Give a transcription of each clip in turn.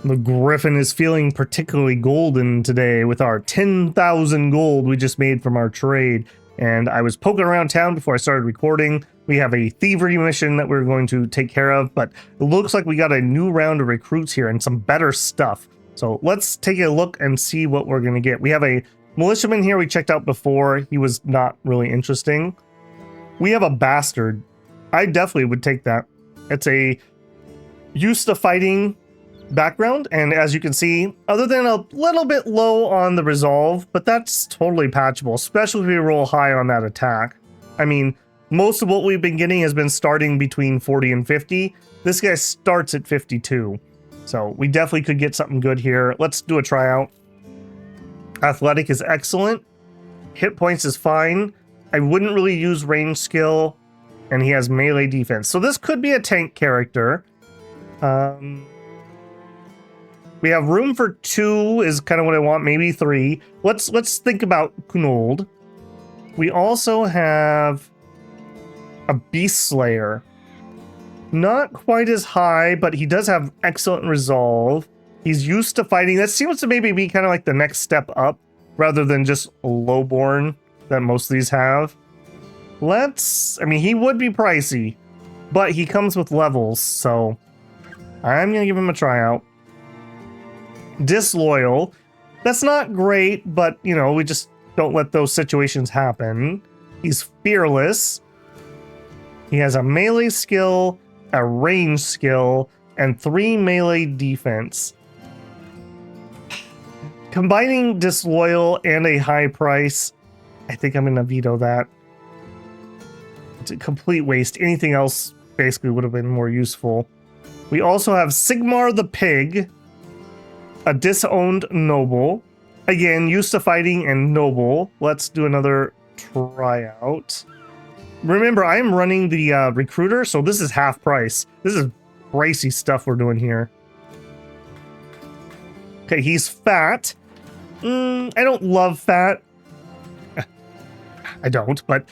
The Gryphon is feeling particularly golden today with our 10,000 gold we just made from our trade. And I was poking around town before I started recording. We have a thievery mission that we're going to take care of, but it looks like we got a new round of recruits here and some better stuff. So let's take a look and see what we're going to get. We have a militiaman here we checked out before. He was not really interesting. We have a bastard. I definitely would take that. It's a used to fighting background, and as you can see, other than a little bit low on the resolve, but that's totally patchable, especially if we roll high on that attack. I mean, most of what we've been getting has been starting between 40 and 50. This guy starts at 52. So we definitely could get something good here. Let's do a tryout. Athletic is excellent. Hit points is fine. I wouldn't really use range skill, and he has melee defense. So this could be a tank character. We have room for 2 is kind of what I want, maybe 3. Let's think about Kunold. We also have a Beast Slayer. Not quite as high, but he does have excellent resolve. He's used to fighting. That seems to maybe be kind of like the next step up, rather than just lowborn that most of these have. I mean, he would be pricey, but he comes with levels, so I'm going to give him a tryout. Disloyal. That's not great, but, you know, we just don't let those situations happen. He's fearless. He has a melee skill, a range skill, and 3 melee defense. Combining disloyal and a high price, I think I'm going to veto that. It's a complete waste. Anything else basically would have been more useful. We also have Sigmar the Pig, a disowned noble. Again, used to fighting and noble. Let's do another tryout. Remember, I am running the recruiter, so this is half price. This is pricey stuff we're doing here. Okay, he's fat. I don't love fat. I don't, but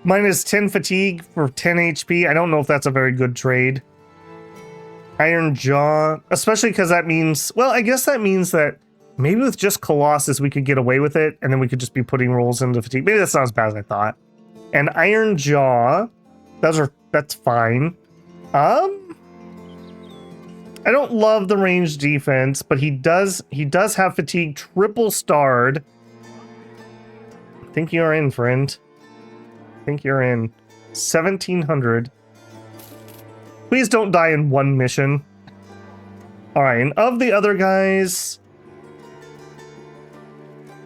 minus 10 fatigue for 10 HP. I don't know if that's a very good trade. Iron Jaw, especially because that means, well, I guess that means that maybe with just Colossus we could get away with it, and then we could just be putting rolls into fatigue. Maybe that's not as bad as I thought. And Iron Jaw, that's fine. I don't love the range defense, but he does have fatigue triple starred. I think you're in, friend. I think you're in. 1700. Please don't die in one mission. Alright, and of the other guys,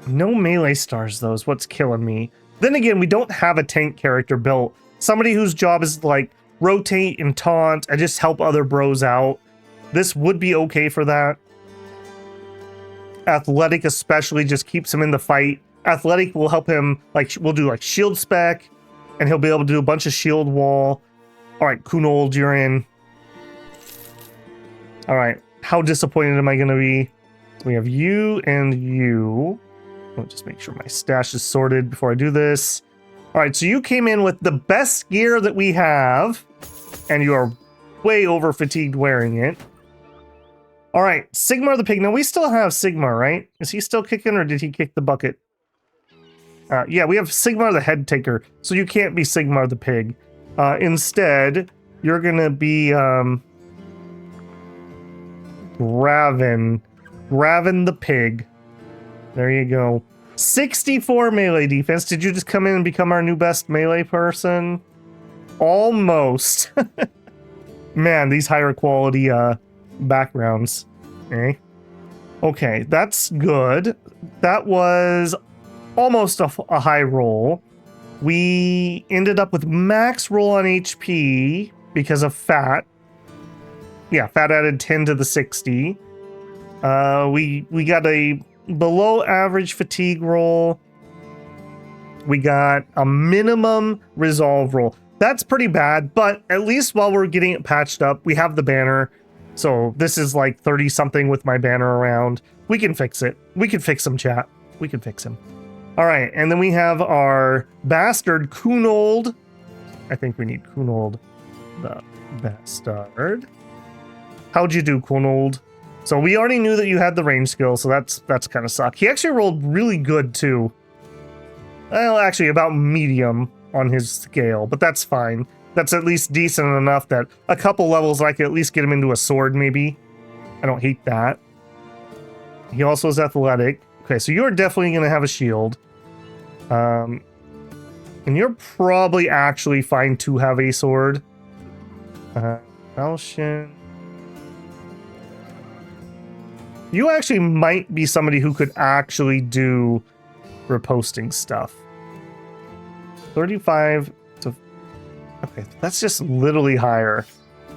no melee stars, though, is what's killing me. Then again, we don't have a tank character built. Somebody whose job is like rotate and taunt and just help other bros out. This would be okay for that. Athletic especially just keeps him in the fight. Athletic will help him, like, we'll do like shield spec, and he'll be able to do a bunch of shield wall. Alright, Kunold, you're in. Alright, how disappointed am I going to be? We have you and you. Let me just make sure my stash is sorted before I do this. Alright, so you came in with the best gear that we have, and you are way over fatigued wearing it. Alright, Sigmar the Pig. Now, we still have Sigmar, right? Is he still kicking, or did he kick the bucket? Yeah, we have Sigmar the Head Taker, so you can't be Sigmar the Pig. Instead, you're gonna be Graven the Pig. There you go. 64 melee defense. Did you just come in and become our new best melee person? Almost. Man, these higher quality backgrounds. Okay, that's good. That was almost a high roll. We ended up with max roll on HP because of fat. Yeah, fat added 10 to the 60. We got a below average fatigue roll. We got a minimum resolve roll. That's pretty bad, but at least while we're getting it patched up, we have the banner. So this is like 30 something with my banner around. We can fix it. We can fix him, chat. We can fix him. All right, and then we have our bastard Kunold. I think we need Kunold the bastard. How'd you do, Kunold? So we already knew that you had the range skill, so that's kind of suck. He actually rolled really good too. Well, actually about medium on his scale, but that's fine. That's at least decent enough that a couple levels I could at least get him into a sword maybe. I don't hate that. He also is athletic. Okay, so you're definitely going to have a shield. And you're probably actually fine to have a sword. Falchion. You actually might be somebody who could actually do reposting stuff. 35 to... Okay, that's just literally higher.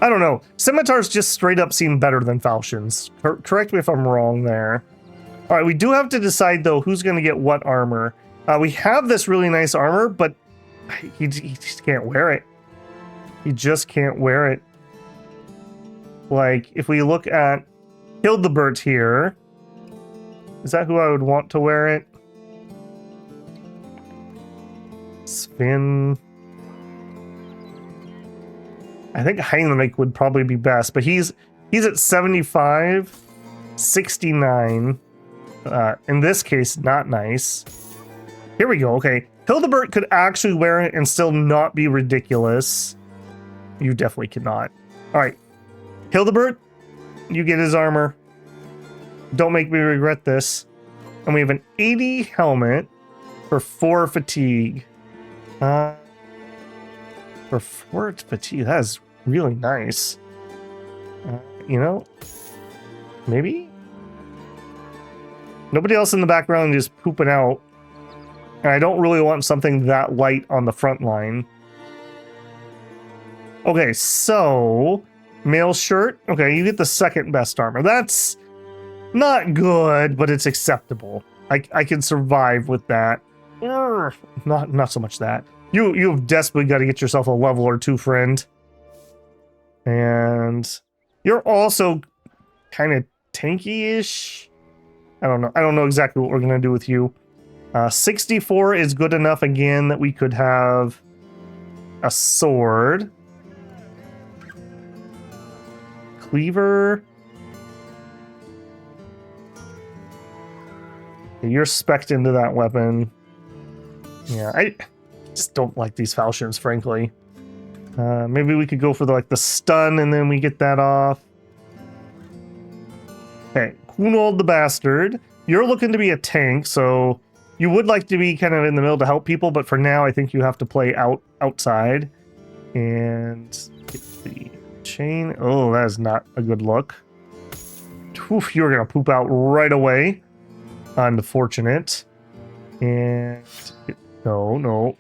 I don't know. Scimitars just straight up seem better than falchions. Correct me if I'm wrong there. All right, we do have to decide, though, who's going to get what armor. We have this really nice armor, but he just can't wear it. He just can't wear it. Like, if we look at Hildebert here, is that who I would want to wear it? Sven. I think Heinrich would probably be best, but he's at 75, 69. In this case, not nice. Here we go. Okay, Hildebert could actually wear it and still not be ridiculous. You definitely cannot. All right, Hildebert, you get his armor. Don't make me regret this. And we have an 80 helmet for 4 fatigue. For 4 fatigue, that is really nice. You know, maybe? Nobody else in the background is pooping out. And I don't really want something that light on the front line. Okay, so mail shirt. Okay, you get the second best armor. That's not good, but it's acceptable. I can survive with that. Not so much that. You've desperately got to get yourself a level or 2, friend. And you're also kind of tanky-ish. I don't know. I don't know exactly what we're gonna do with you. 64 is good enough again that we could have a sword. Cleaver. You're spec'd into that weapon. Yeah, I just don't like these falchions, frankly. Maybe we could go for the stun and then we get that off. Okay, Kunold the Bastard. You're looking to be a tank, so you would like to be kind of in the middle to help people, but for now I think you have to play outside. And get the chain. Oh, that is not a good look. Oof, you're gonna poop out right away. Unfortunate. And no. No.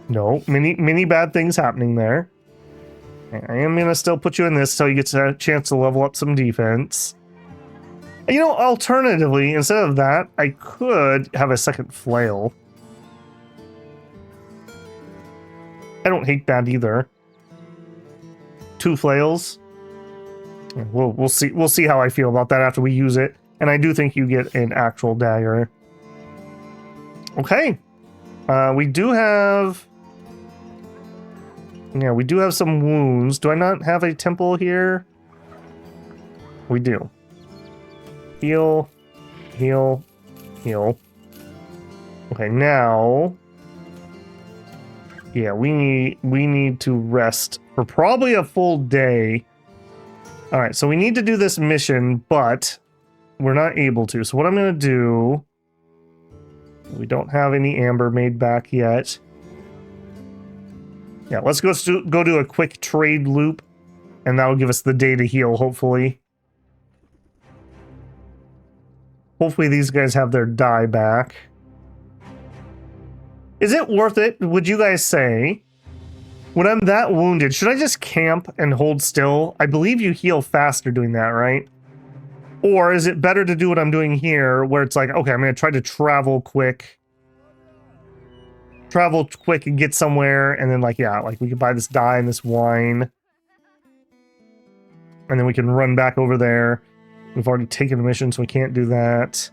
No, many bad things happening there. I am gonna still put you in this so you get a chance to level up some defense. You know, alternatively, instead of that, I could have a second flail. I don't hate that either. 2 flails. We'll see how I feel about that after we use it. And I do think you get an actual dagger. Okay. We do have... Yeah, we do have some wounds. Do I not have a temple here? We do. Heal. Heal. Heal. Okay, now... Yeah, we need to rest for probably a full day. Alright, so we need to do this mission, but we're not able to. So what I'm going to do... We don't have any amber made back yet. Yeah, let's go do a quick trade loop, and that'll give us the day to heal, hopefully. Hopefully these guys have their die back. Is it worth it, would you guys say? When I'm that wounded, should I just camp and hold still? I believe you heal faster doing that, right? Or is it better to do what I'm doing here, where it's like, okay, I'm going to try to travel quick. Travel quick and get somewhere, and then we could buy this dye and this wine. And then we can run back over there. We've already taken the mission, so we can't do that.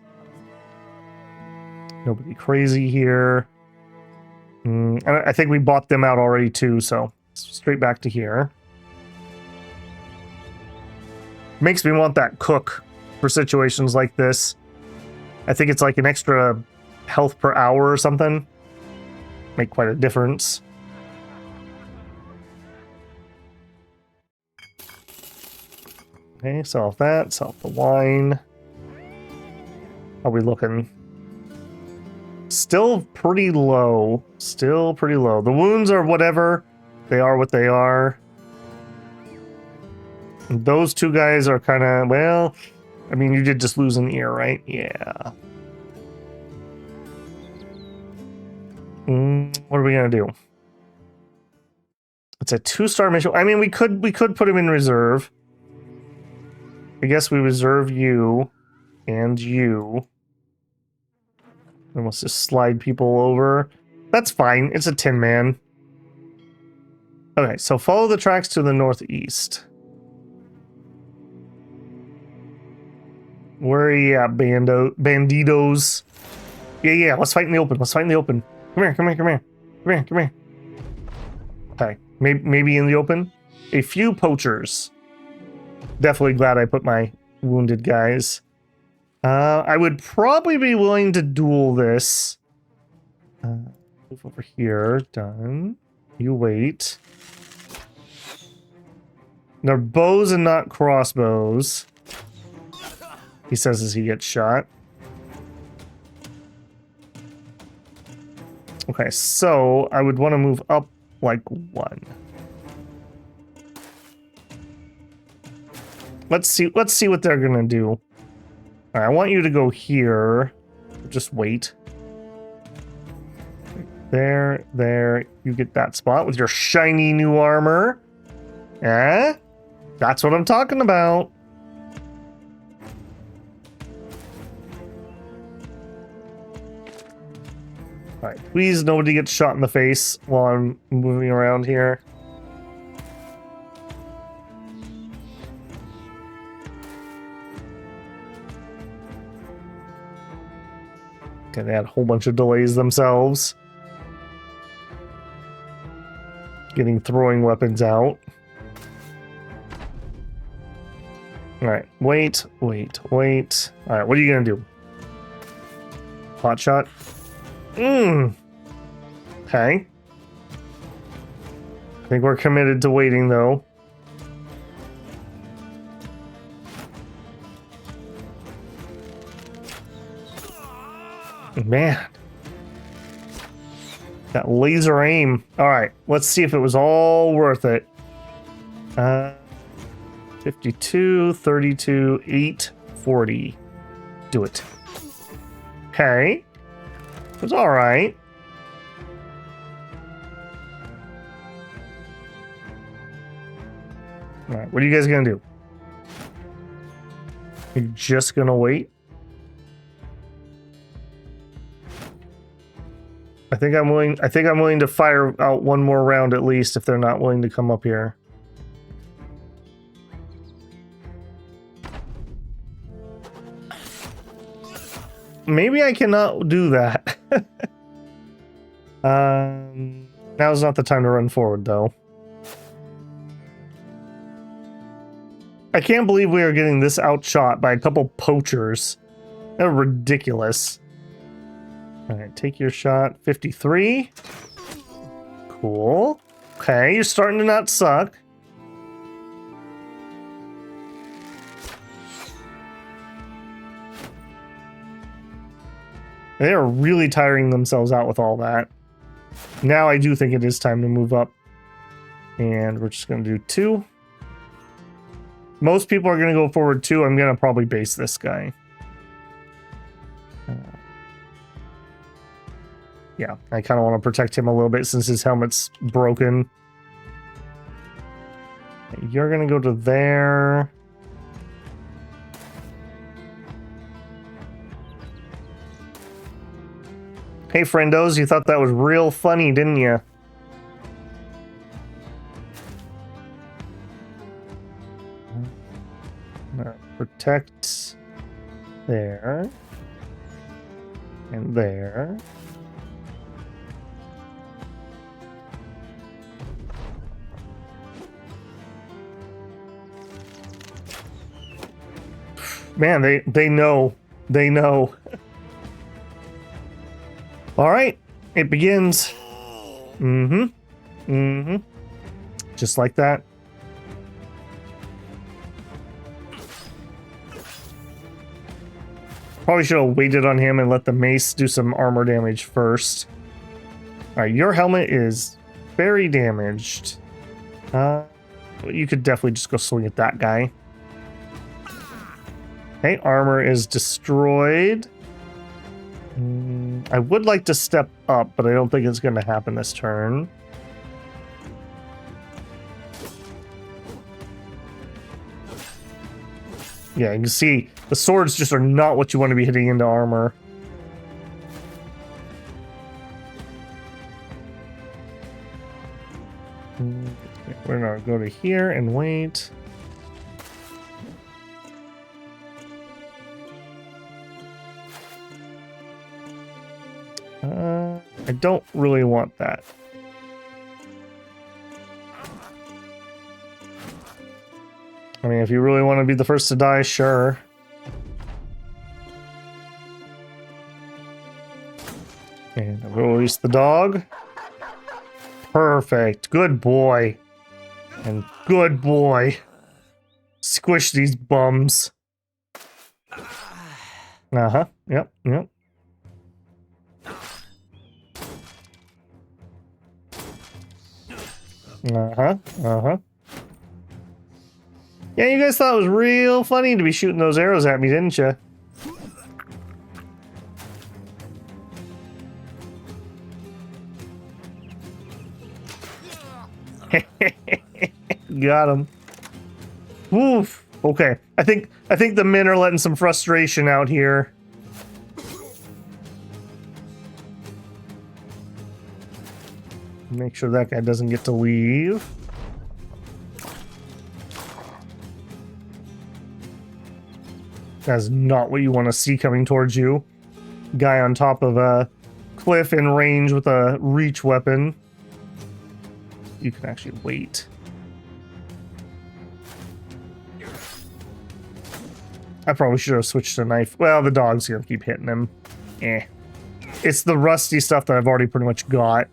Nobody crazy here. I think we bought them out already too, so straight back to here. Makes me want that cook for situations like this. I think it's like an extra health per hour or something. Make quite a difference. Okay, sell off that, sell off the wine. How are we looking? Still pretty low. Still pretty low. The wounds are whatever. They are what they are. And those two guys are kind of, well, I mean, you did just lose an ear, right? Yeah. What are we gonna do? It's a 2-star mission. I mean, we could put him in reserve. I guess we reserve you and you. And let's just slide people over. That's fine. It's a 10-man. Okay, so follow the tracks to the northeast. Where are you at, banditos? Yeah, let's fight in the open. Let's fight in the open. Come here. Come here. Okay, maybe in the open. A few poachers. Definitely glad I put my wounded guys. I would probably be willing to duel this. Move over here. Done. You wait. They're bows and not crossbows. He says as he gets shot. Okay, so I would want to move up like 1. Let's see what they're gonna do. All right, I want you to go here. Just wait. There. You get that spot with your shiny new armor. Eh? That's what I'm talking about. All right, please nobody gets shot in the face while I'm moving around here. Okay, they had a whole bunch of delays themselves. Getting throwing weapons out. Alright, wait. Alright, what are you gonna do? Hot shot? Okay. I think we're committed to waiting, though. Man. That laser aim. Alright, let's see if it was all worth it. 52, 32, 8, 40. Do it. Okay. It was alright. Alright, what are you guys gonna do? You're just gonna wait? I think I'm willing to fire out one more round at least if they're not willing to come up here. Maybe I cannot do that. Now's not the time to run forward, though. I can't believe we are getting this outshot by a couple poachers. They're ridiculous. Alright, take your shot. 53. Cool. Okay, you're starting to not suck. They are really tiring themselves out with all that. Now I do think it is time to move up. And we're just going to do 2. Most people are going to go forward 2. I'm going to probably base this guy. Yeah, I kind of want to protect him a little bit since his helmet's broken. You're going to go to there. Hey, friendos, you thought that was real funny, didn't you? Protect there. And there. Man, they know. They know. All right, it begins. Mm-hmm. Mm-hmm. Just like that. Probably should have waited on him and let the mace do some armor damage first. All right, your helmet is very damaged. You could definitely just go swing at that guy. Okay, armor is destroyed. I would like to step up, but I don't think it's going to happen this turn. Yeah, you can see the swords just are not what you want to be hitting into armor. We're going to go to here and wait. I don't really want that. I mean, if you really want to be the first to die, sure. And we'll release the dog. Perfect. Good boy. And good boy. Squish these bums. Uh-huh. Yep, yep. Uh-huh, uh-huh. Yeah, you guys thought it was real funny to be shooting those arrows at me, didn't you? Got him. Oof. Okay. I think the men are letting some frustration out here. Make sure that guy doesn't get to leave. That's not what you want to see coming towards you. Guy on top of a cliff in range with a reach weapon. You can actually wait. I probably should have switched to knife. Well, the dog's gonna keep hitting him. Eh. It's the rusty stuff that I've already pretty much got.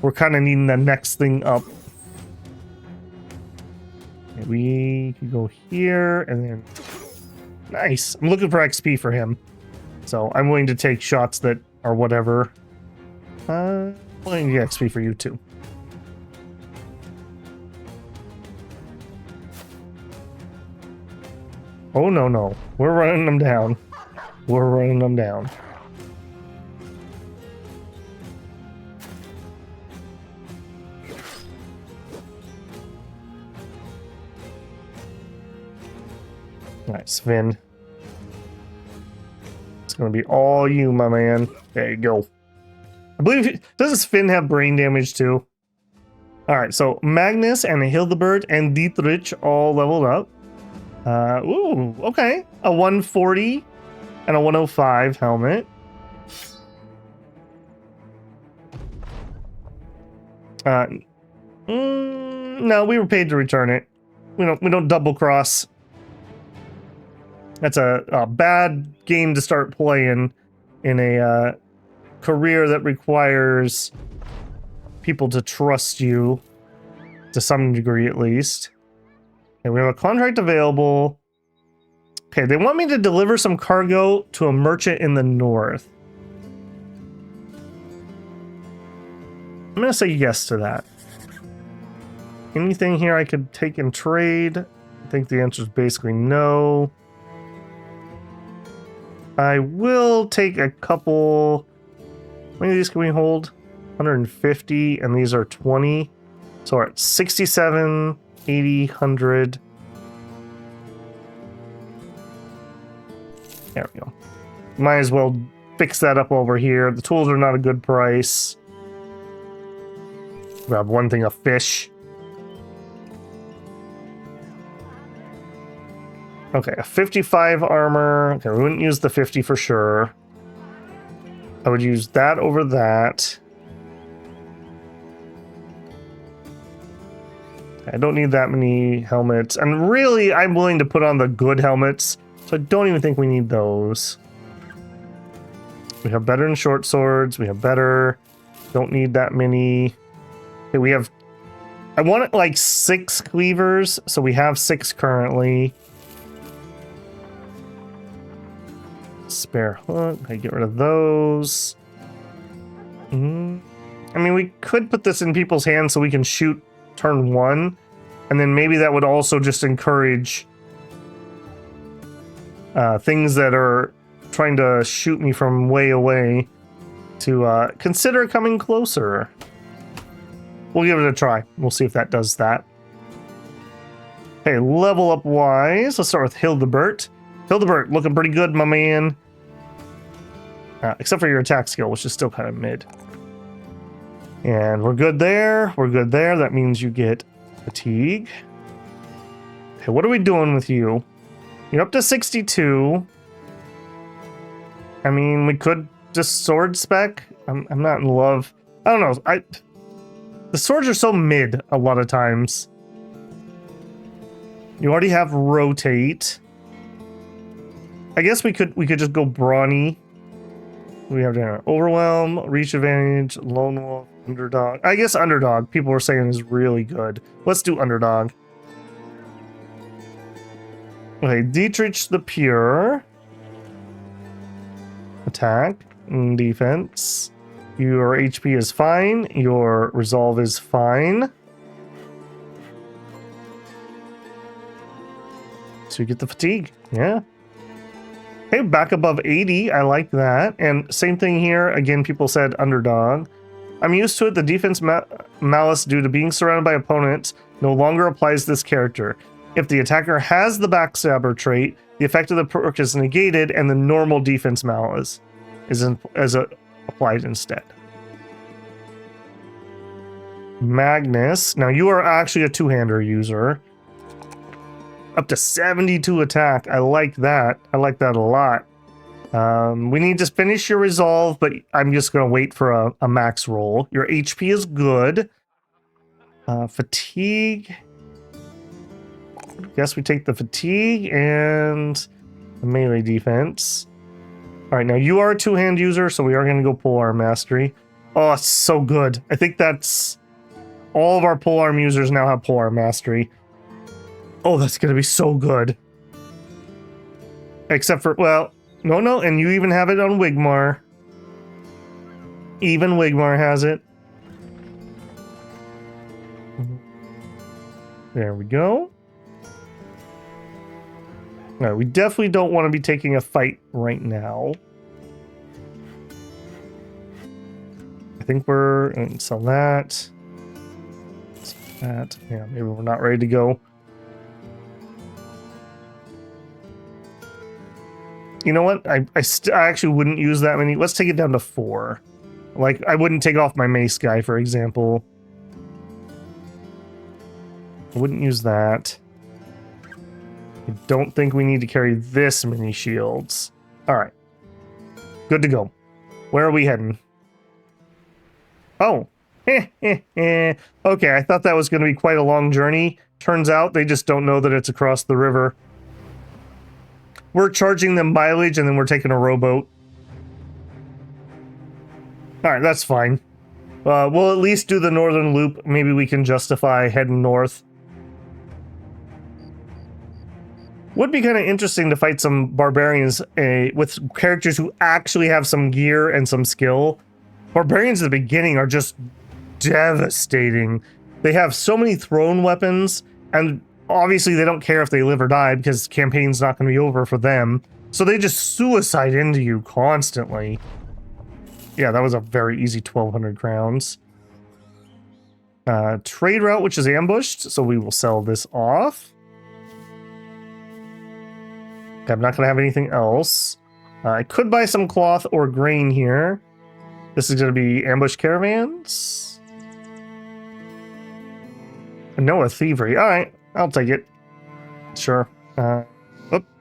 We're kind of needing the next thing up. We can go here and then... Nice. I'm looking for XP for him. So I'm willing to take shots that are whatever. I'm willing to get XP for you too. Oh, no, no. We're running them down. We're running them down. Nice, Finn. It's gonna be all you, my man. There you go. I believe... Does Finn have brain damage too? Alright, so Magnus and Hildebert and Dietrich all leveled up. Ooh, okay. A 140 and a 105 helmet. No, we were paid to return it. We don't double cross. That's a bad game to start playing in a career that requires people to trust you to some degree at least. And we have a contract available. Okay, they want me to deliver some cargo to a merchant in the north. I'm gonna say yes to that. Anything here I could take and trade? I think the answer is basically no. I will take a couple. How many of these can we hold? 150, and these are 20. So we're at 67, 80, 100. There we go. Might as well fix that up over here. The tools are not a good price. Grab one thing of fish. Okay, a 55 armor. Okay, we wouldn't use the 50 for sure. I would use that over that. I don't need that many helmets. And really, I'm willing to put on the good helmets So I don't even think we need those. We have better than short swords. We have better. Don't need that many. Okay, we have... I want like 6 cleavers, so we have 6 currently. Spare hook. Okay, get rid of those. I mean, we could put this in people's hands so we can shoot turn 1, and then maybe that would also just encourage things that are trying to shoot me from way away to consider coming closer. We'll give it a try. We'll see if that does that. Okay, level up wise. Let's start with Hildebert. Hildebert, looking pretty good, my man. Except for your attack skill, which is still kind of mid. And we're good there. We're good there. That means you get fatigue. Okay, what are we doing with you? You're up to 62. I mean, we could just sword spec. I'm not in love. I don't know. The swords are so mid a lot of times. You already have rotate. I guess we could just go brawny. We have overwhelm, reach advantage, lone wolf, underdog. I guess underdog. People were saying is really good. Let's do underdog. Okay, Dietrich the Pure. Attack and defense. Your HP is fine. Your resolve is fine. So you get the fatigue. Yeah. Okay, back above 80. I like that. And same thing here. Again, people said underdog. I'm used to it. The defense malice due to being surrounded by opponents no longer applies to this character. If the attacker has the backstabber trait, the effect of the perk is negated and the normal defense malice is applied instead. Magnus. Now you are actually a two-hander user. Up to 72 attack. I like that. I like that a lot. We need to finish your resolve, but I'm just going to wait for a max roll. Your HP is good. Fatigue. Guess we take the fatigue and the melee defense. All right, now you are a two-hand user, so we are going to go polearm mastery. Oh, it's so good. I think that's all of our polearm users now have polearm mastery. Oh, that's going to be so good. Except for, well, no, and you even have it on Wigmar. Even Wigmar has it. There we go. All right, we definitely don't want to be taking a fight right now. I think we're going to sell that. Sell that. Yeah, maybe we're not ready to go. You know what? I actually wouldn't use that many. Let's take it down to 4. Like, I wouldn't take off my mace guy, for example. I wouldn't use that. I don't think we need to carry this many shields. All right. Good to go. Where are we heading? Oh. Okay, I thought that was going to be quite a long journey. Turns out they just don't know that it's across the river. We're charging them mileage and then we're taking a rowboat. All right, that's fine. We'll at least do the northern loop. Maybe we can justify heading north. Would be kind of interesting to fight some barbarians with characters who actually have some gear and some skill. Barbarians at the beginning are just devastating. They have so many thrown weapons, and obviously they don't care if they live or die because campaign's not going to be over for them. So they just suicide into you constantly. Yeah, that was a very easy 1,200 crowns. Trade route, which is ambushed, so we will sell this off. I'm not going to have anything else. I could buy some cloth or grain here. This is going to be ambush caravans. Noah thievery. All right, I'll take it. Sure. I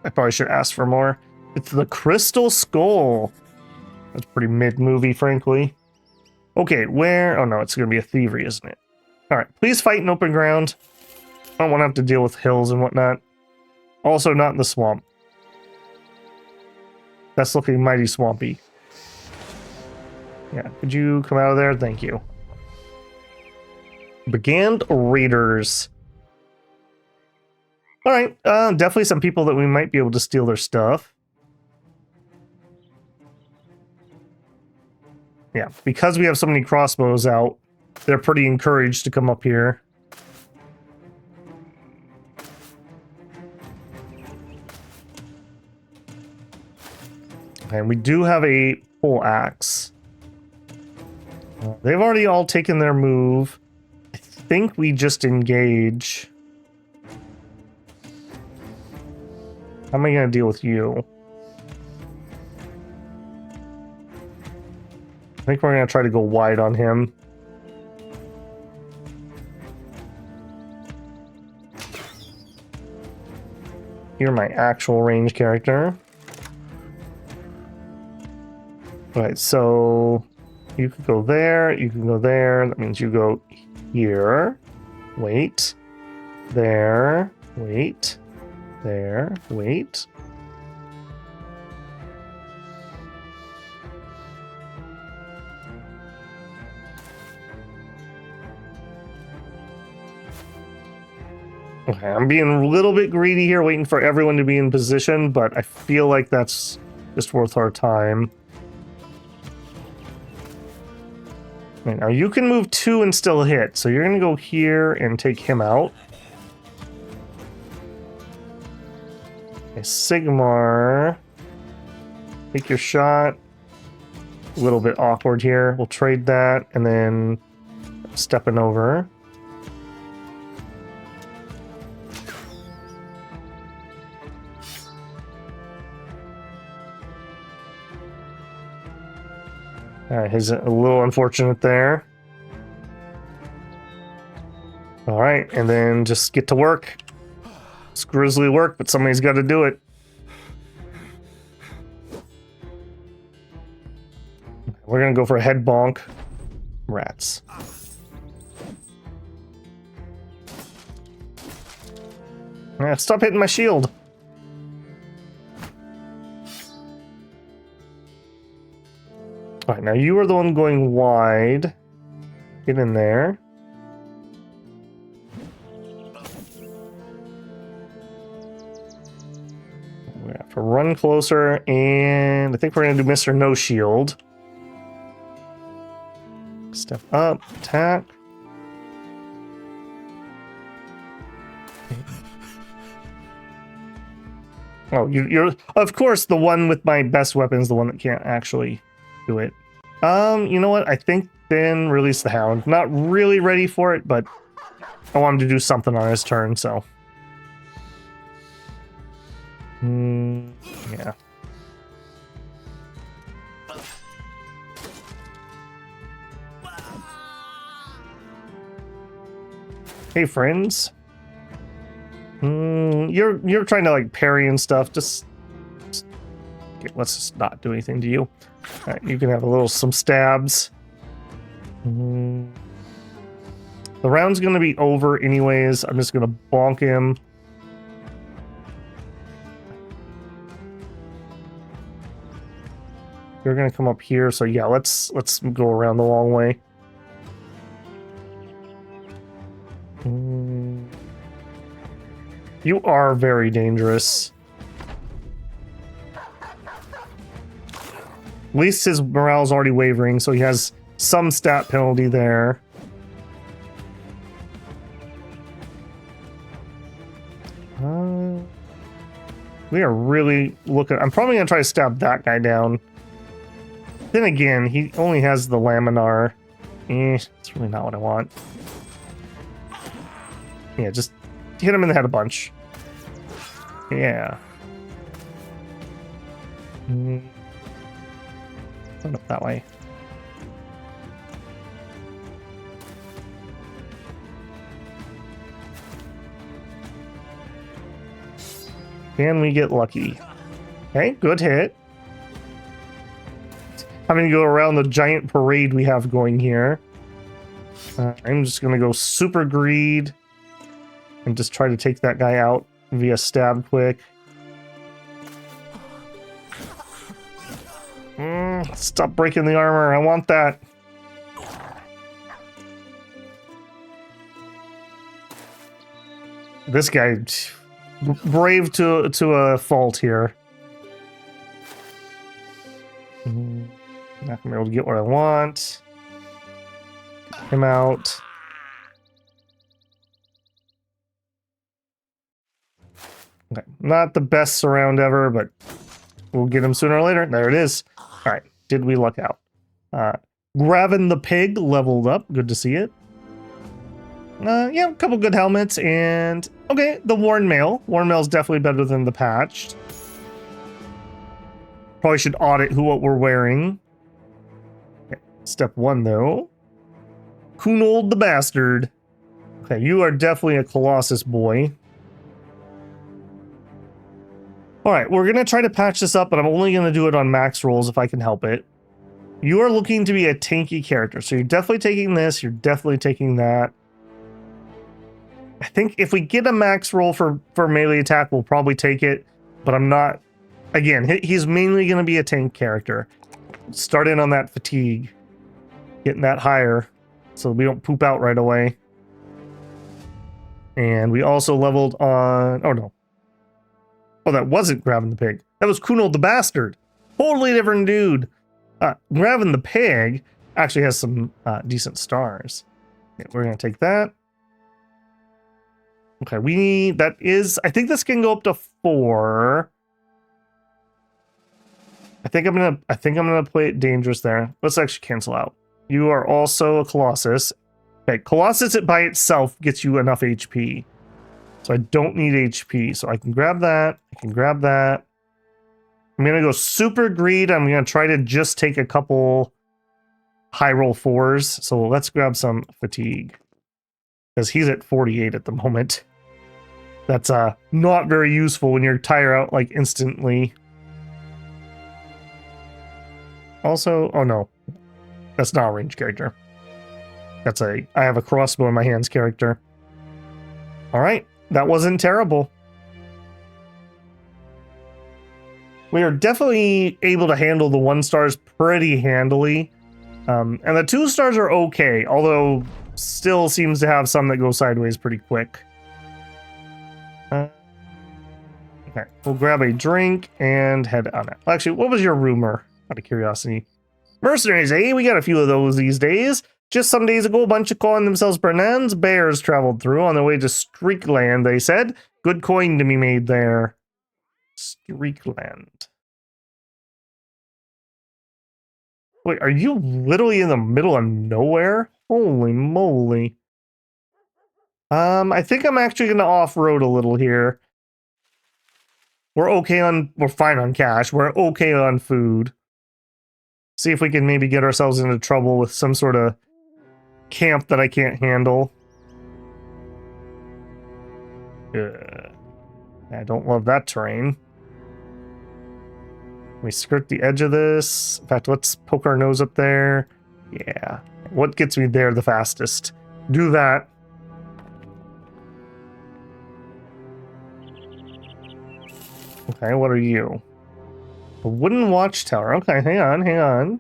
probably should ask for more. It's the Crystal Skull. That's pretty mid-movie, frankly. Okay, where? Oh no, it's going to be a thievery, isn't it? All right, please fight in open ground. I don't want to have to deal with hills and whatnot. Also, not in the swamp. That's looking mighty swampy. Yeah, could you come out of there? Thank you. Brigand Raiders. All right, definitely some people that we might be able to steal their stuff. Yeah, because we have so many crossbows out, they're pretty encouraged to come up here. And we do have a pole axe. They've already all taken their move. I think we just engage. How am I going to deal with you? I think we're going to try to go wide on him. You're my actual range character. Alright, so you could go there, you can go there. That means you go here. Wait. There. Wait. There. Wait. Okay, I'm being a little bit greedy here, waiting for everyone to be in position, but I feel like that's just worth our time. Right, now you can move 2 and still hit, so you're going to go here and take him out. Okay, Sigmar, take your shot. A little bit awkward here. We'll trade that, and then stepping over. He's a little unfortunate there. All right, and then just get to work. It's grisly work, but somebody's got to do it. We're gonna go for a head bonk. Rats. Stop hitting my shield. All right, now you are the one going wide. Get in there. We have to run closer, and I think we're going to do Mr. No Shield. Step up, attack. Oh, you're of course the one with my best weapon is the one that can't actually do it. You know what? I think then release the Hound. Not really ready for it, but I want him to do something on his turn, so. Yeah. Hey, friends. You're trying to like parry and stuff. Just okay, let's just not do anything to you. All right, you can have some stabs. The round's gonna be over anyways. I'm just gonna bonk him. You're gonna come up here, so yeah, let's go around the long way. You are very dangerous. At least his morale's already wavering, so he has some stat penalty there. We are really looking... I'm probably going to try to stab that guy down. Then again, he only has the laminar. It's really not what I want. Yeah, just hit him in the head a bunch. Yeah. Run up that way. Can we get lucky? Okay, good hit. Having to go around the giant parade we have going here. I'm just gonna go super greed and just try to take that guy out via stab quick. Stop breaking the armor. I want that. This guy, brave to a fault here. Not gonna be able to get what I want. Get him out. Okay, not the best surround ever, but we'll get him sooner or later. There it is. All right, did we luck out? Gryphon the pig leveled up. Good to see it. Yeah, a couple good helmets, and okay, the worn mail. Worn mail is definitely better than the patched. Probably should audit what we're wearing. Okay, step 1 though. Kunold the bastard. Okay, you are definitely a Colossus boy. All right, we're gonna try to patch this up, but I'm only gonna do it on max rolls if I can help it. You are looking to be a tanky character, so you're definitely taking this. You're definitely taking that. I think if we get a max roll for melee attack, we'll probably take it, but I'm not. Again, he's mainly going to be a tank character. Start in on that fatigue, getting that higher so we don't poop out right away. And we also leveled on. Oh no. Oh, that wasn't Gryphon the pig. That was Kunold the bastard. Totally different dude. Gryphon the pig actually has some decent stars. Okay, we're going to take that. Okay, we need, that is, I think this can go up to 4. I think I'm gonna play it dangerous there. Let's actually cancel out. You are also a Colossus. Okay, Colossus by itself gets you enough HP. So I don't need HP. So I can grab that. I can grab that. I'm gonna go super greed. I'm gonna try to just take a couple high roll 4s. So let's grab some fatigue. Because he's at 48 at the moment. That's not very useful when you're tire out like instantly. Also, oh no, that's not a ranged character. That's I have a crossbow in my hands character. All right, that wasn't terrible. We are definitely able to handle the 1 stars pretty handily. And the 2 stars are okay, although still seems to have some that go sideways pretty quick. Okay, we'll grab a drink and head on it. Actually, what was your rumor? Out of curiosity. Mercenaries, eh? We got a few of those these days. Just some days ago, a bunch of calling themselves Bernan's bears traveled through on their way to Streakland, they said. Good coin to be made there. Streakland. Wait, are you literally in the middle of nowhere? Holy moly. I think I'm actually going to off-road a little here. We're fine on cash. We're okay on food. See if we can maybe get ourselves into trouble with some sort of camp that I can't handle. I don't love that terrain. We skirt the edge of this. In fact, let's poke our nose up there. Yeah. What gets me there the fastest? Do that. Okay, what are you? A wooden watchtower. Okay, hang on.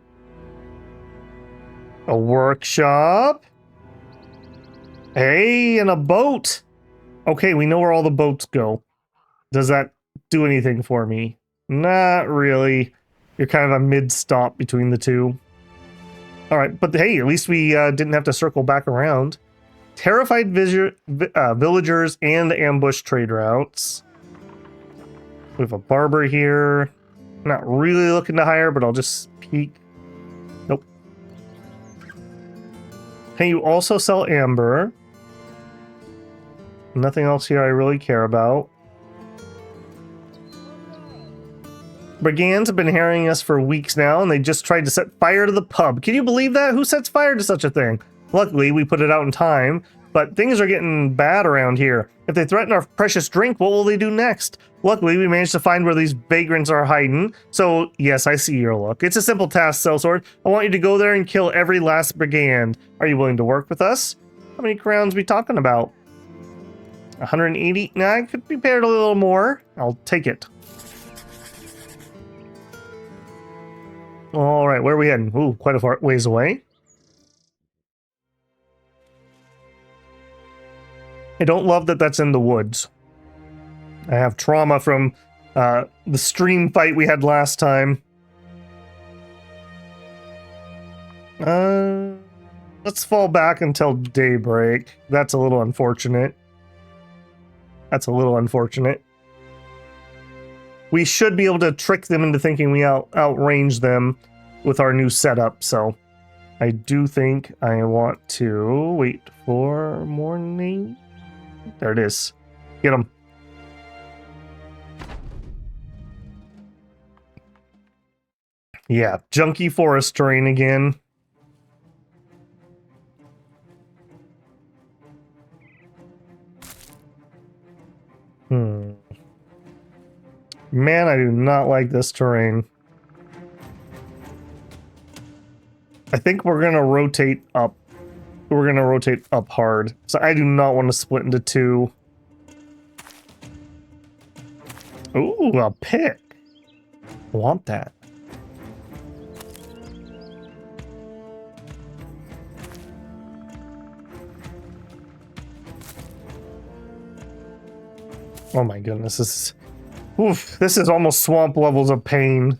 A workshop. Hey, and a boat. Okay, we know where all the boats go. Does that do anything for me? Not really. You're kind of a mid-stop between the two. All right, but hey, at least we didn't have to circle back around. Terrified villagers and ambush trade routes. We have a barber here. Not really looking to hire, but I'll just peek. Nope. Can you also sell amber? Nothing else here I really care about. Brigands have been harrying us for weeks now, and they just tried to set fire to the pub. Can you believe that? Who sets fire to such a thing? Luckily, we put it out in time, but things are getting bad around here. If they threaten our precious drink, what will they do next? Luckily, we managed to find where these vagrants are hiding. So, yes, I see your look. It's a simple task, Sellsword. I want you to go there and kill every last brigand. Are you willing to work with us? How many crowns we talking about? 180? Nah, I could be paired a little more. I'll take it. All right, where are we heading? Ooh, quite a far ways away. I don't love that that's in the woods. I have trauma from the stream fight we had last time. Let's fall back until daybreak. That's a little unfortunate. That's a little unfortunate. We should be able to trick them into thinking we outrange them with our new setup, so I do think I want to wait for morning. There it is. Get them. Yeah, junky forest terrain again. Man, I do not like this terrain. I think we're gonna rotate up. We're gonna rotate up hard. So I do not want to split into two. Ooh, a pick. I want that. Oh my goodness, this is almost swamp levels of pain.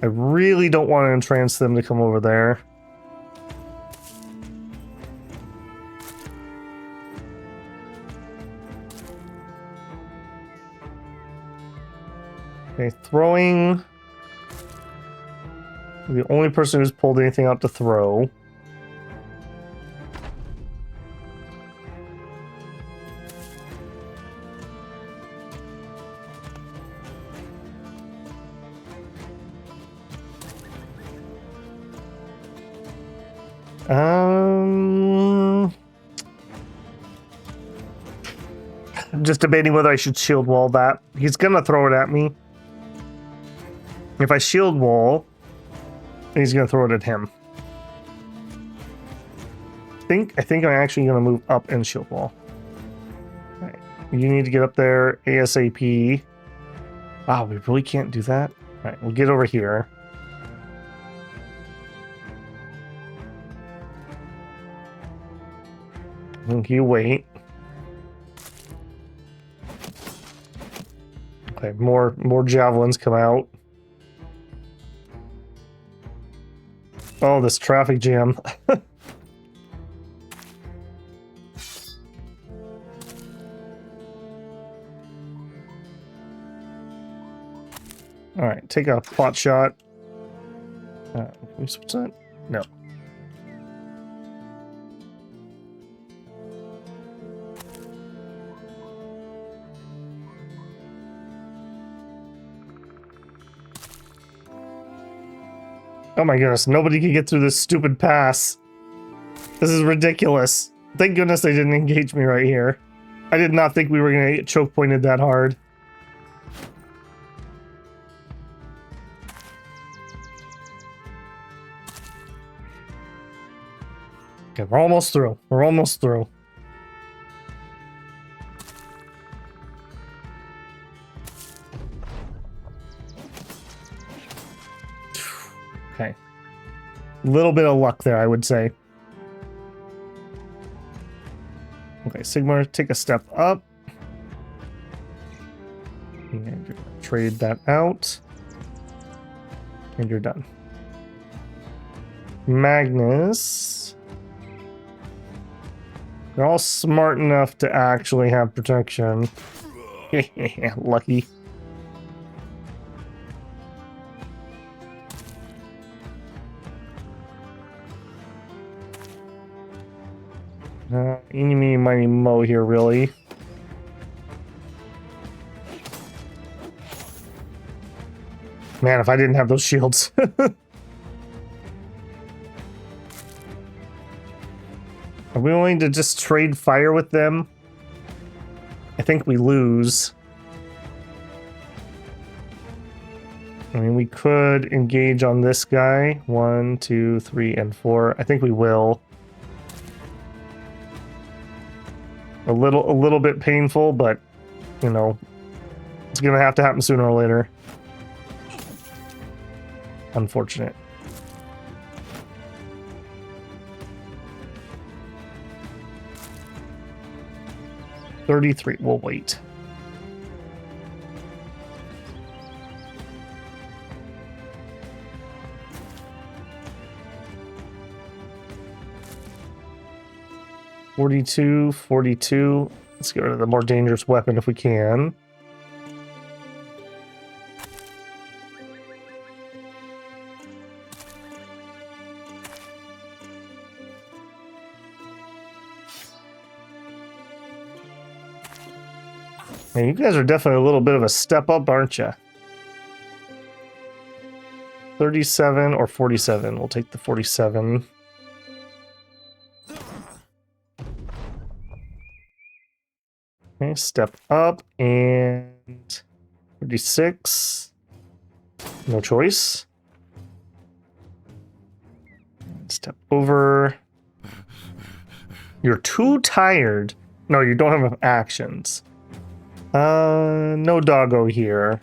I really don't want to entrance them to come over there. Okay, throwing. The only person who's pulled anything out to throw. I'm just debating whether I should shield wall that. He's gonna throw it at me. If I shield wall, he's gonna throw it at him. I think I'm actually gonna move up and shield wall. Right. You need to get up there ASAP. Wow, we really can't do that. All right, we'll get over here. You wait. Okay, more javelins come out. Oh, this traffic jam. All right, take a pot shot. Can we switch that? No. Oh my goodness, nobody can get through this stupid pass. This is ridiculous. Thank goodness they didn't engage me right here. I did not think we were going to get choke pointed that hard. Okay, we're almost through. We're almost through. Okay. Little bit of luck there, I would say. Okay, Sigmar, take a step up. And you're gonna trade that out. And you're done. Magnus. They're all smart enough to actually have protection. Lucky. Eeny, meeny, miny, mo here, really. Man, if I didn't have those shields. Are we willing to just trade fire with them? I think we lose. I mean, we could engage on this guy. 1, 2, 3, and 4. I think we will. A little bit painful, but you know, it's gonna have to happen sooner or later. Unfortunate. $33. We'll wait. $42. Let's get rid of the more dangerous weapon if we can. Man, you guys are definitely a little bit of a step up, aren't you? 37 or 47. We'll take the 47. Okay, step up and 36. No choice. Step over. You're too tired. No, you don't have enough actions. No doggo here.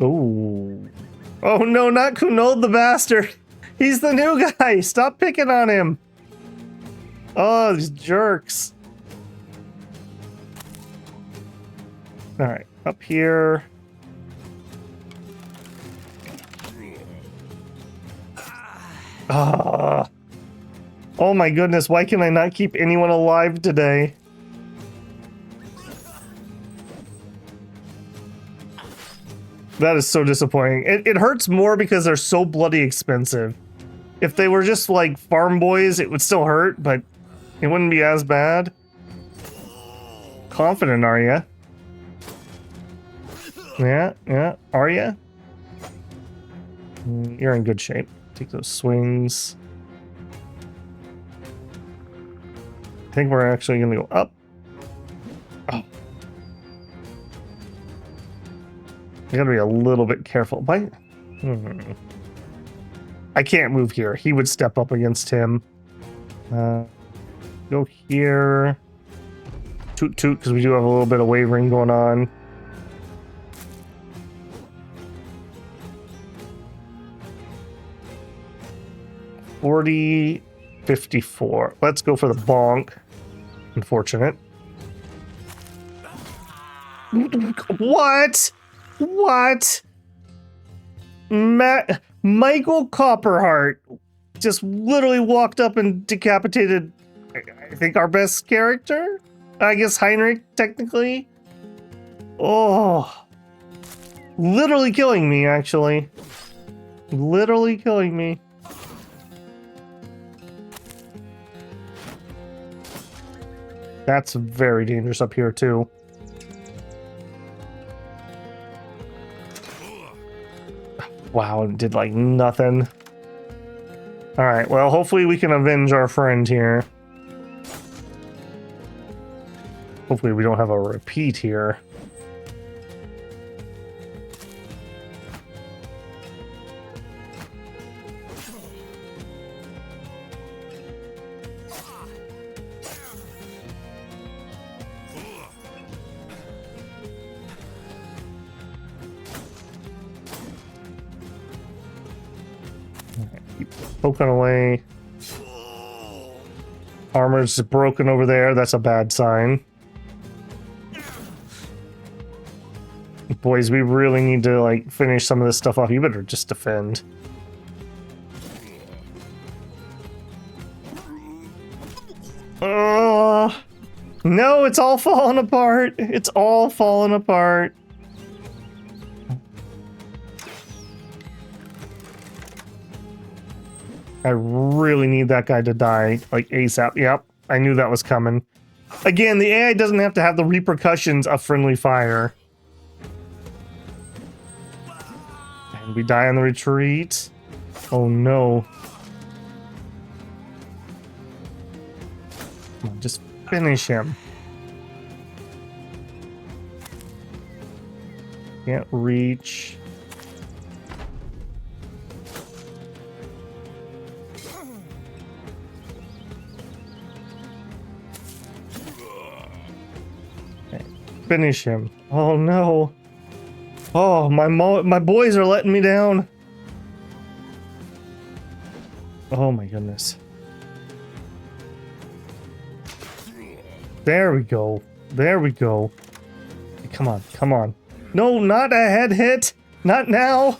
Ooh. Oh no, not Kunold the bastard. He's the new guy. Stop picking on him. Oh, these jerks. All right, up here. Ah. Oh my goodness, why can I not keep anyone alive today? That is so disappointing. It hurts more because they're so bloody expensive. If they were just like farm boys, it would still hurt, but it wouldn't be as bad. Confident, are ya? Yeah, are ya? You're in good shape. Take those swings. I think we're actually going to go up. Oh. I gotta be a little bit careful. Why? I can't move here. He would step up against him. Go here. Toot toot, because we do have a little bit of wavering going on. $40, $54. Let's go for the bonk. Unfortunate. What? What? Michael Copperheart just literally walked up and decapitated, I think, our best character? I guess Heinrich, technically. Oh. Literally killing me, actually. Literally killing me. That's very dangerous up here, too. Wow, it did like nothing. Alright, well, hopefully we can avenge our friend here. Hopefully we don't have a repeat here. Keep poking away. Armor's broken over there. That's a bad sign. Boys, we really need to like finish some of this stuff off. You better just defend. No, it's all falling apart. It's all falling apart. I really need that guy to die, like ASAP. Yep, I knew that was coming. Again, the AI doesn't have to have the repercussions of friendly fire. And we die on the retreat. Oh no. Come on, just finish him. Can't reach. finish him. Oh no. Oh, my boys are letting me down. Oh my goodness. There we go. There we go. Come on, come on. No, not a head hit. Not now.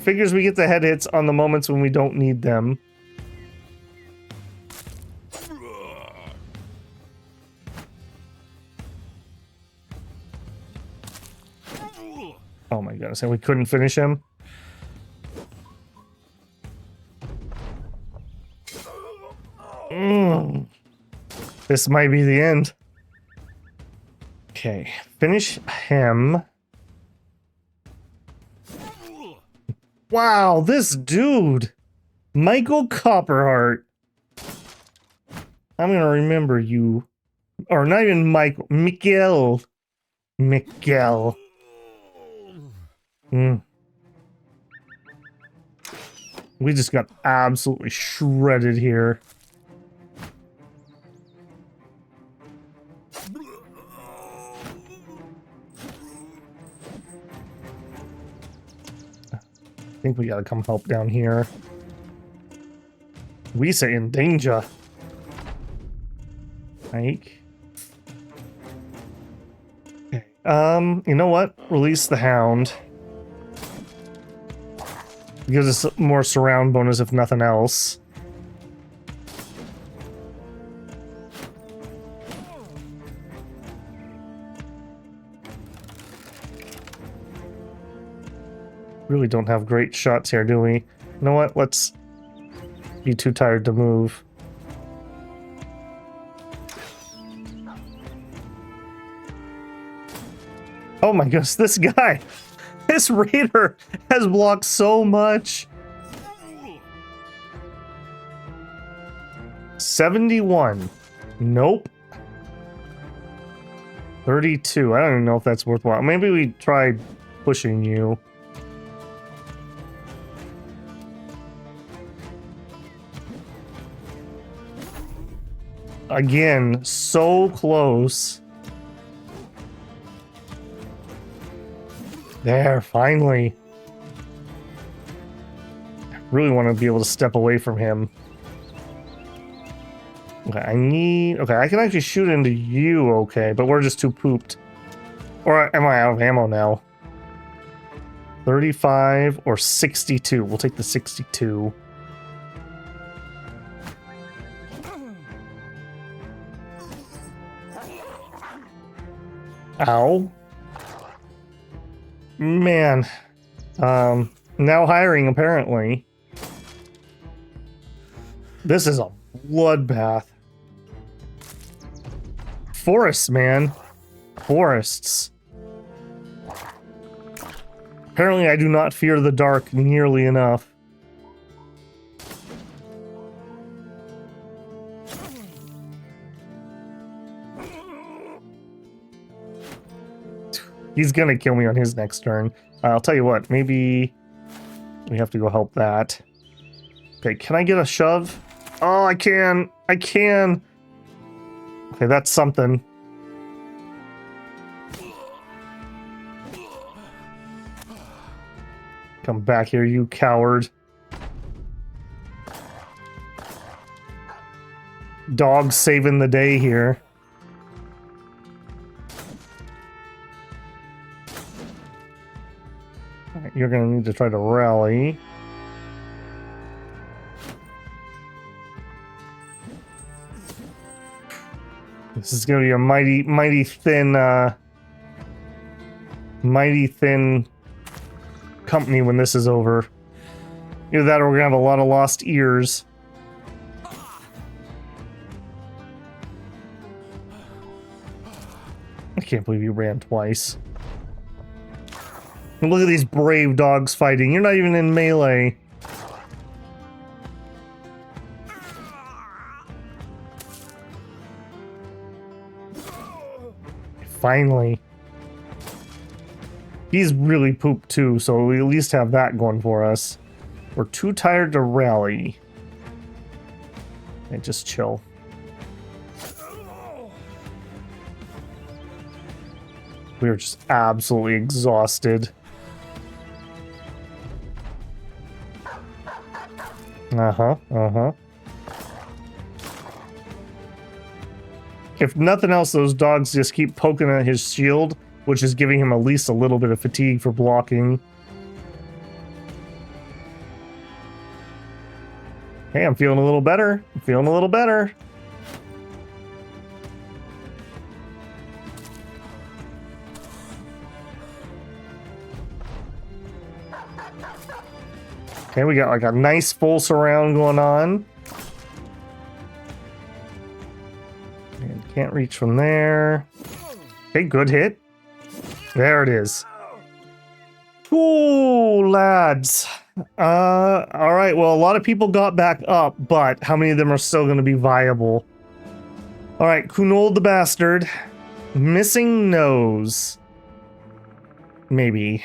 Figures we get the head hits on the moments when we don't need them. Oh my goodness, and we couldn't finish him? This might be the end. Okay, finish him. Wow, this dude! Michael Copperheart. I'm gonna remember you. Or not even Michael. Miguel. Miguel. We just got absolutely shredded here. I think we gotta come help down here. We say in danger. Like. Okay. You know what? Release the hound. Gives us more surround bonus if nothing else. Really don't have great shots here, do we? You know what? Let's be too tired to move. Oh my goodness, this guy! This raider has blocked so much. 71. Nope. 32. I don't even know if that's worthwhile. Maybe we tried pushing you. Again, so close. There, finally. I really want to be able to step away from him. Okay, okay, I can actually shoot into you, okay, but we're just too pooped. Or am I out of ammo now? 35 or 62. We'll take the 62. Ow. Man. Now hiring, apparently. This is a bloodbath. Forests, man. Forests. Apparently I do not fear the dark nearly enough. He's gonna kill me on his next turn. I'll tell you what, maybe we have to go help that. Okay, can I get a shove? Oh, I can! I can! Okay, that's something. Come back here, you coward. Dog saving the day here. Alright, you're gonna need to try to rally. This is gonna be a mighty thin company when this is over. Either that or we're gonna have a lot of lost ears. I can't believe you ran twice. And look at these brave dogs fighting. You're not even in melee. Finally. He's really pooped too, so we at least have that going for us. We're too tired to rally. And just chill. We were just absolutely exhausted. If nothing else, those dogs just keep poking at his shield, which is giving him at least a little bit of fatigue for blocking. Hey, I'm feeling a little better. I'm feeling a little better. Okay, we got like a nice full surround going on. And can't reach from there. Okay, good hit. There it is. Ooh, lads. All right, well, a lot of people got back up, but how many of them are still going to be viable? All right, Kunold the Bastard. Missing nose. Maybe.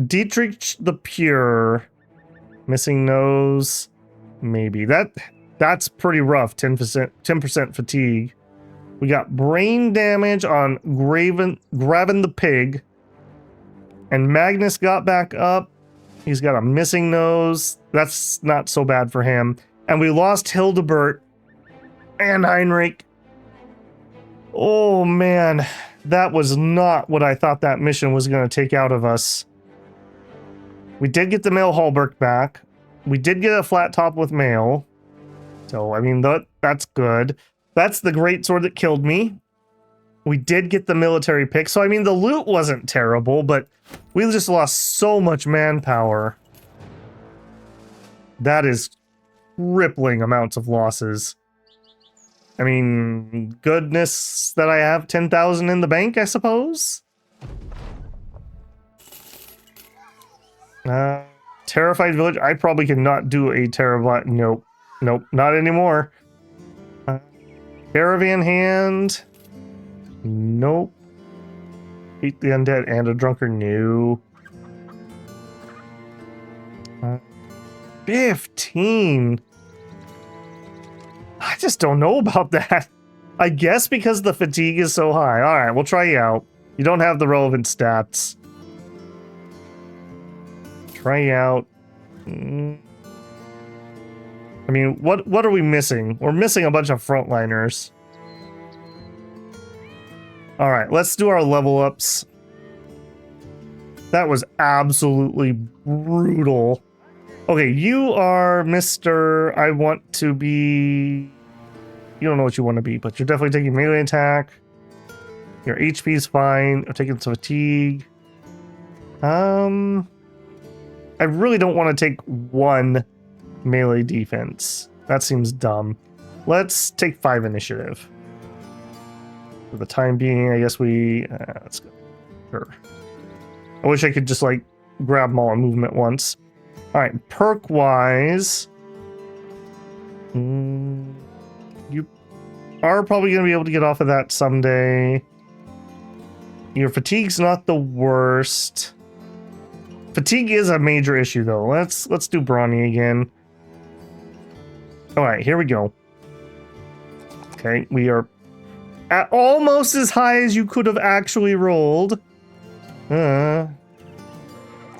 Dietrich the Pure. Missing nose. Maybe. That's pretty rough. 10% fatigue. We got brain damage on Gryphon the Pig. And Magnus got back up. He's got a missing nose. That's not so bad for him. And we lost Hildebert and Heinrich. Oh man, that was not what I thought that mission was going to take out of us. We did get the Mail Hallberg back. We did get a flat top with mail. So, I mean, that's good. That's the great sword that killed me. We did get the military pick. So, I mean, the loot wasn't terrible, but we just lost so much manpower. That is crippling amounts of losses. I mean, goodness that I have 10,000 in the bank, I suppose. Terrified village. I probably cannot do a terrible. Nope. Nope. Not anymore. Caravan hand. Nope. Eat the undead and a drunkard. No. 15. I just don't know about that. I guess because the fatigue is so high. All right, we'll try you out. You don't have the relevant stats. Try you out. I mean, what are we missing? We're missing a bunch of frontliners. All right, let's do our level ups. That was absolutely brutal. Okay, you are Mr. I want to be... You don't know what you want to be, but you're definitely taking melee attack. Your HP is fine. You're taking some fatigue. I really don't want to take one melee defense. That seems dumb. Let's take 5 initiative. For the time being, I guess we... let's go. Sure. I wish I could just, like, grab them all and move them at once. Alright, perk-wise... you are probably going to be able to get off of that someday. Your fatigue's not the worst. Fatigue is a major issue, though. Let's do Brawny again. Alright, here we go. Okay, we are at almost as high as you could have actually rolled.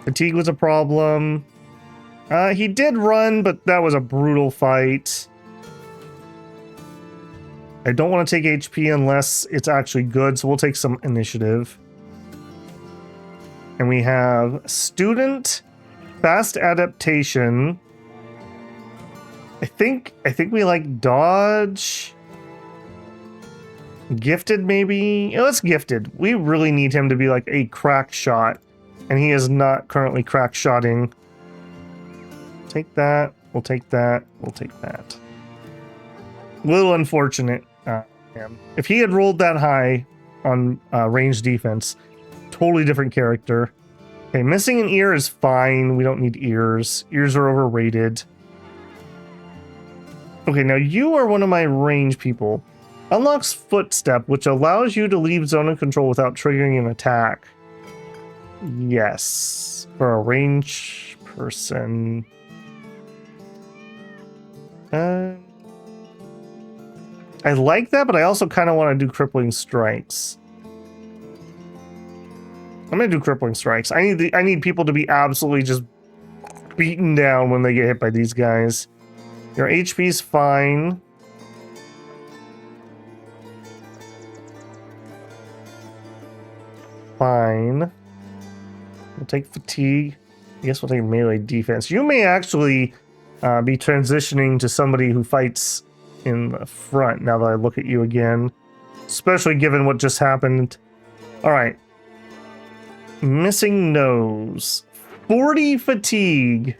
Fatigue was a problem. He did run, but that was a brutal fight. I don't want to take HP unless it's actually good, so we'll take some initiative. And we have student, fast adaptation. I think we like dodge. Gifted, maybe? Yeah, let's gifted. We really need him to be like a crack shot, and he is not currently crack shotting. Take that. We'll take that. We'll take that. Little unfortunate. If he had rolled that high on range defense, totally different character. Okay, missing an ear is fine. We don't need ears. Ears are overrated. Okay, now you are one of my range people. Unlocks footstep, which allows you to leave zone of control without triggering an attack. Yes. For a range person. I like that, but I also kind of want to do crippling strikes. I'm gonna do crippling strikes. I need people to be absolutely just beaten down when they get hit by these guys. Your HP's fine. Fine. We'll take fatigue. I guess we'll take melee defense. You may actually be transitioning to somebody who fights in the front now that I look at you again. Especially given what just happened. Alright. Missing nose. 40 fatigue.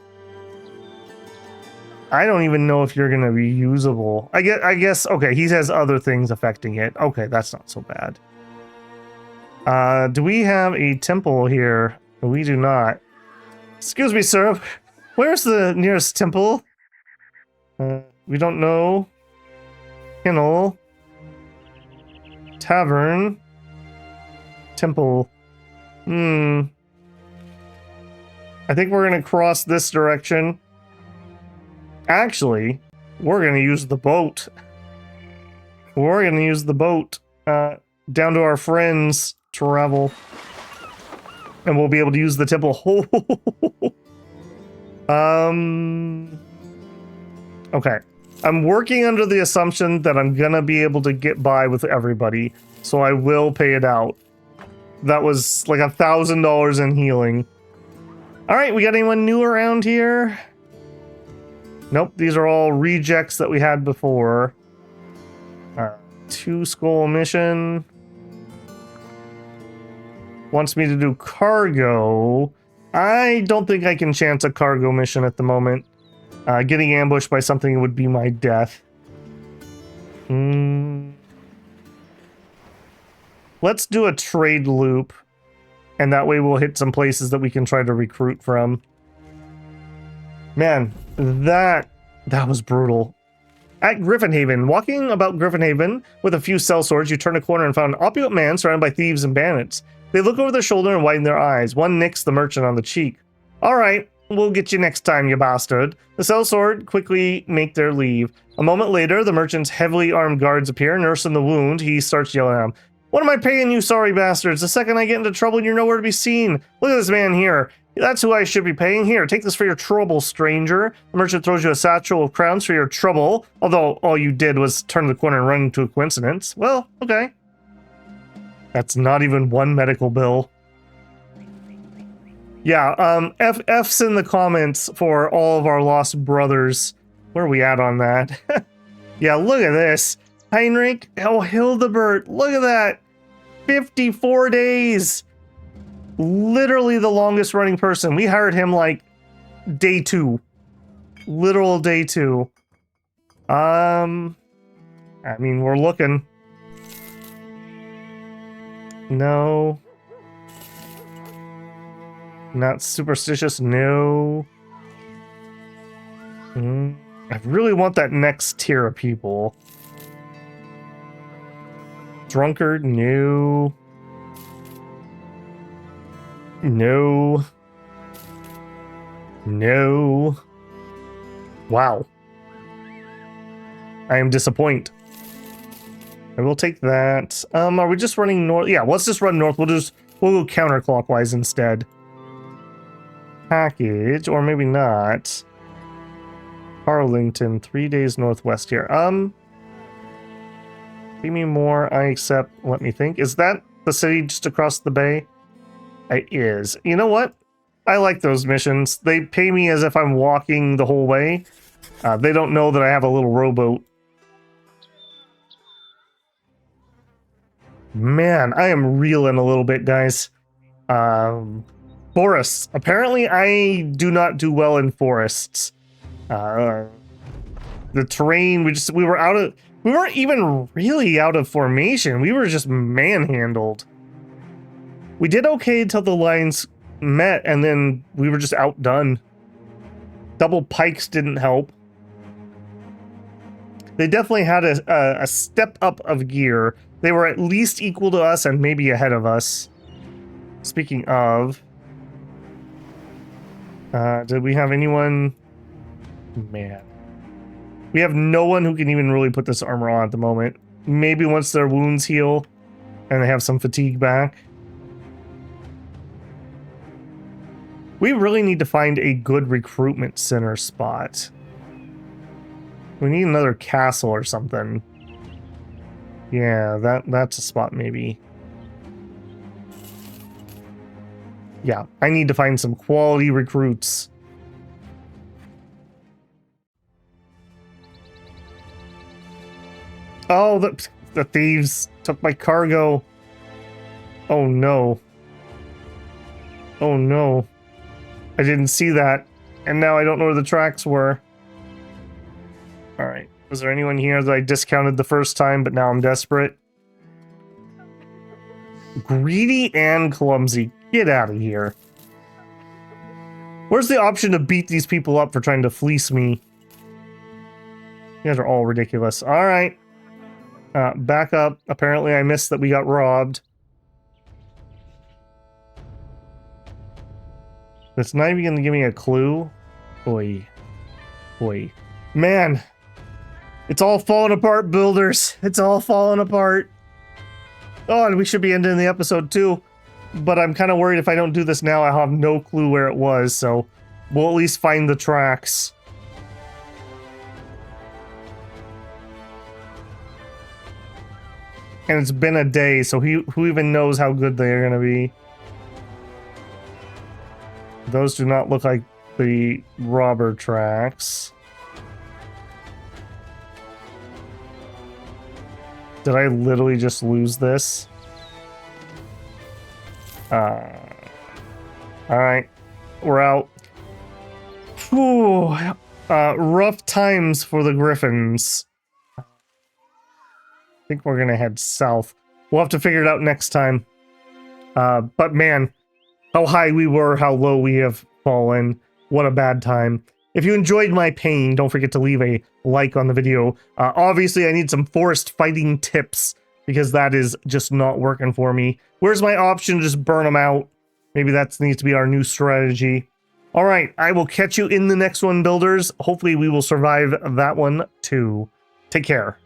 I don't even know if you're going to be usable. I guess, okay, he has other things affecting it. Okay, that's not so bad. Do we have a temple here? We do not. Excuse me, sir. Where's the nearest temple? We don't know. Kennel. Tavern. Temple. I think we're going to cross this direction. Actually, we're going to use the boat. We're going to use the boat down to our friends' travel. And we'll be able to use the temple. Okay. I'm working under the assumption that I'm going to be able to get by with everybody. So I will pay it out. That was like $1,000 in healing. Alright, we got anyone new around here? Nope, these are all rejects that we had before. 2 skull mission. Wants me to do cargo. I don't think I can chance a cargo mission at the moment. Getting ambushed by something would be my death. Let's do a trade loop. And that way we'll hit some places that we can try to recruit from. Man, that was brutal. At Gryphon Haven, walking about Gryphon Haven with a few sellswords, you turn a corner and found an opulent man surrounded by thieves and bandits. They look over their shoulder and widen their eyes. One nicks the merchant on the cheek. All right, we'll get you next time, you bastard. The sellsword quickly make their leave. A moment later, the merchant's heavily armed guards appear, nursing the wound. He starts yelling at them. What am I paying you, sorry bastards? The second I get into trouble, you're nowhere to be seen. Look at this man here. That's who I should be paying. Here, take this for your trouble, stranger. The merchant throws you a satchel of crowns for your trouble, although all you did was turn the corner and run into a coincidence. Well, okay. That's not even one medical bill. Yeah, F's in the comments for all of our lost brothers. Where are we at on that? Yeah, look at this. Heinrich, oh, Hildebert, look at that. 54 days. Literally the longest running person. We hired him like day 2. Literal day 2. I mean, we're looking. No. Not superstitious, no. I really want that next tier of people. Drunkard, no. No. No. Wow. I am disappointed. I will take that. Are we just running north? Yeah, let's just run north. We'll go counterclockwise instead. Package, or maybe not. Arlington, 3 days northwest here. Give me more, I accept. Let me think. Is that the city just across the bay? It is. You know what? I like those missions. They pay me as if I'm walking the whole way. They don't know that I have a little rowboat. Man, I am reeling a little bit, guys. Forests. Apparently, I do not do well in forests. The terrain, we weren't even really out of formation. We were just manhandled. We did okay until the lines met, and then we were just outdone. Double pikes didn't help. They definitely had a step up of gear. They were at least equal to us and maybe ahead of us. Speaking of... did we have anyone... Man. We have no one who can even really put this armor on at the moment. Maybe once their wounds heal and they have some fatigue back. We really need to find a good recruitment center spot. We need another castle or something. Yeah, that's a spot maybe. Yeah, I need to find some quality recruits. Oh, the thieves took my cargo. Oh no. Oh no. I didn't see that. And now I don't know where the tracks were. Alright. Was there anyone here that I discounted the first time, but now I'm desperate? Greedy and clumsy. Get out of here. Where's the option to beat these people up for trying to fleece me? You guys are all ridiculous. Alright. Back up. Apparently I missed that we got robbed. It's not even gonna give me a clue. Oi. Oi. Man! It's all falling apart, builders. It's all falling apart. Oh, and we should be ending the episode too. But I'm kind of worried if I don't do this now, I'll have no clue where it was, so we'll at least find the tracks. And it's been a day, so who even knows how good they are going to be. Those do not look like the robber tracks. Did I literally just lose this? Alright. We're out. Whew. Rough times for the Gryphons. I think we're gonna head south. We'll have to figure it out next time. But man, how high we were, how low we have fallen. What a bad time. If you enjoyed my pain, don't forget to leave a like on the video. Obviously, I need some forest fighting tips because that is just not working for me. Where's my option to just burn them out? Maybe that needs to be our new strategy. All right, I will catch you in the next one, builders. Hopefully, we will survive that one too. Take care.